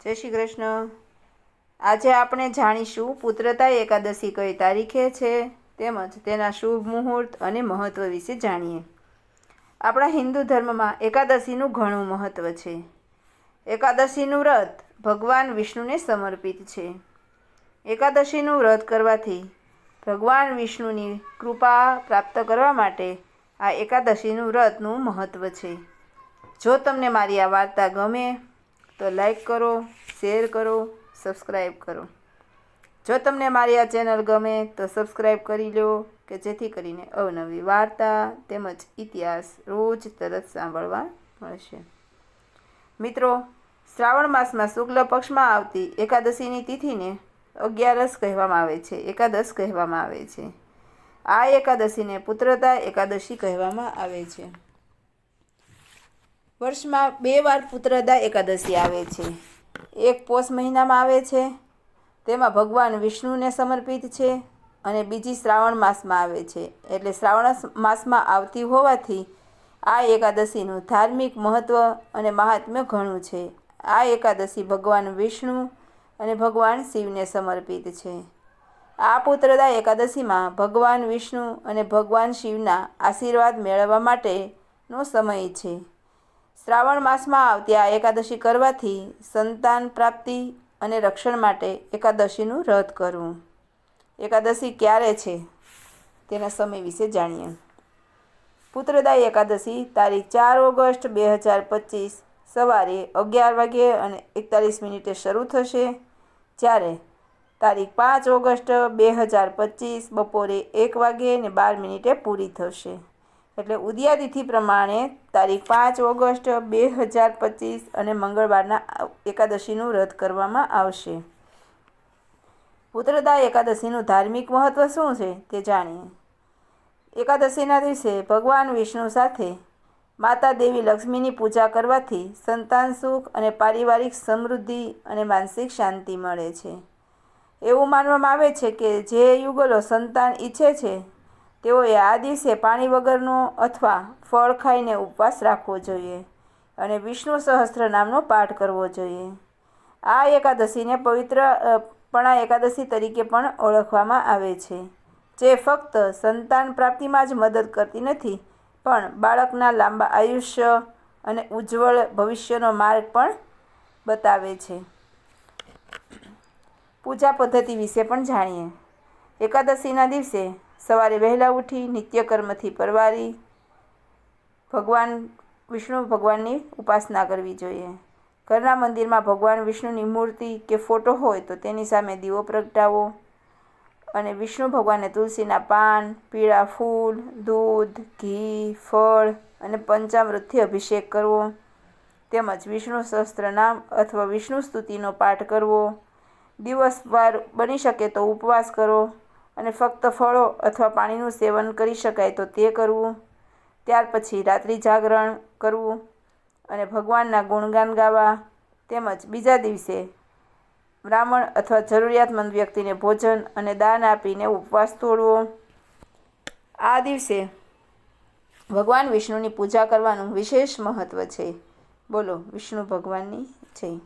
જય શ્રી કૃષ્ણ। આજે આપણે જાણીશું પુત્રતા એકાદશી કઈ તારીખે છે તેમજ તેના શુભ મુહૂર્ત અને મહત્વ વિશે જાણીએ। આપણા હિન્દુ ધર્મમાં એકાદશીનું ઘણું મહત્વ છે। એકાદશીનું વ્રત ભગવાન વિષ્ણુને સમર્પિત છે। એકાદશીનું વ્રત કરવાથી ભગવાન વિષ્ણુની કૃપા પ્રાપ્ત કરવા માટે આ એકાદશીનું વ્રતનું મહત્વ છે। જો તમને મારી આ વાર્તા ગમે તો લાઈક કરો, શેર કરો, સબસ્ક્રાઈબ કરો। જો તમને મારી આ ચેનલ ગમે તો સબસ્ક્રાઈબ કરી લો કે જેથી કરીને અવનવી વાર્તા તેમજ ઇતિહાસ રોજ તરત સાંભળવા મળશે। મિત્રો, શ્રાવણ માસમાં શુક્લ પક્ષમાં આવતી એકાદશીની તિથિને અગિયારસ કહેવામાં આવે છે, એકાદશ કહેવામાં આવે છે। આ એકાદશીને પુત્રતા એકાદશી કહેવામાં આવે છે। વર્ષમાં 2 વાર પુત્રદા એકાદશી આવે છે। એક પોષ મહિનામાં આવે છે, તેમાં ભગવાન વિષ્ણુને સમર્પિત છે, અને બીજી શ્રાવણ માસમાં આવે છે। એટલે શ્રાવણ માસમાં આવતી હોવાથી આ એકાદશીનું ધાર્મિક મહત્ત્વ અને મહાત્મ્ય ઘણું છે। આ એકાદશી ભગવાન વિષ્ણુ અને ભગવાન શિવને સમર્પિત છે। આ પુત્રદા એકાદશીમાં ભગવાન વિષ્ણુ અને ભગવાન શિવના આશીર્વાદ મેળવવા માટેનો સમય છે। શ્રાવણ માસમાં આવતી આ એકાદશી કરવાથી સંતાન પ્રાપ્તિ અને રક્ષણ માટે એકાદશીનું વ્રત કરવું। એકાદશી ક્યારે છે તેના સમય વિશે જાણીએ। પુત્રદા એકાદશી તારીખ 4 ઓગસ્ટ 2025 સવારે 11:41 શરૂ થશે, જ્યારે તારીખ 5 ઓગસ્ટ 2025 બપોરે 1:12 પૂરી થશે। એટલે ઉદયાતિથિ પ્રમાણે તારીખ 5 ઓગસ્ટ 2025 અને મંગળવારના એકાદશીનું વ્રત કરવામાં આવશે। પુત્રદા એકાદશીનું ધાર્મિક મહત્વ શું છે તે જાણીએ। એકાદશીના દિવસે ભગવાન વિષ્ણુ સાથે માતા દેવી લક્ષ્મીની પૂજા કરવાથી સંતાન સુખ અને પારિવારિક સમૃદ્ધિ અને માનસિક શાંતિ મળે છે। એવું માનવામાં આવે છે કે જે યુગલો સંતાન ઈચ્છે છે તેઓએ આ દિવસે પાણી વગરનો અથવા ફળ ખાઈને ઉપવાસ રાખવો જોઈએ અને વિષ્ણુ સહસ્ત્ર નામનો પાઠ કરવો જોઈએ। આ એકાદશીને પવિત્રપણા એકાદશી તરીકે પણ ઓળખવામાં આવે છે, જે ફક્ત સંતાન પ્રાપ્તિમાં જ મદદ કરતી નથી પણ બાળકના લાંબા આયુષ્ય અને ઉજ્જવળ ભવિષ્યનો માર્ગ પણ બતાવે છે। પૂજા પદ્ધતિ વિશે પણ જાણીએ। એકાદશીના દિવસે સવારે વહેલા ઉઠી નિત્યકર્મથી પરવારી ભગવાન વિષ્ણુ ભગવાનની ઉપાસના કરવી જોઈએ। ઘરના મંદિરમાં ભગવાન વિષ્ણુની મૂર્તિ કે ફોટો હોય તો તેની સામે દીવો પ્રગટાવો અને વિષ્ણુ ભગવાનને તુલસીના પાન, પીળા ફૂલ, દૂધ, ઘી, ફળ અને પંચામૃતથી અભિષેક કરવો તેમજ વિષ્ણુ સહસ્ત્રનામ અથવા વિષ્ણુ સ્તુતિનો પાઠ કરવો। દિવસભર બની શકે તો ઉપવાસ કરો અને ફક્ત ફળો અથવા પાણીનું સેવન કરી શકાય તો તે કરવું। ત્યાર પછી રાત્રિ જાગરણ કરવું અને ભગવાનના ગુણગાન ગાવા તેમજ બીજા દિવસે બ્રાહ્મણ અથવા જરૂરિયાતમંદ વ્યક્તિને ભોજન અને દાન આપીને ઉપવાસ તોડવો। આ દિવસે ભગવાન વિષ્ણુની પૂજા કરવાનું વિશેષ મહત્વ છે। બોલો વિષ્ણુ ભગવાનની જય।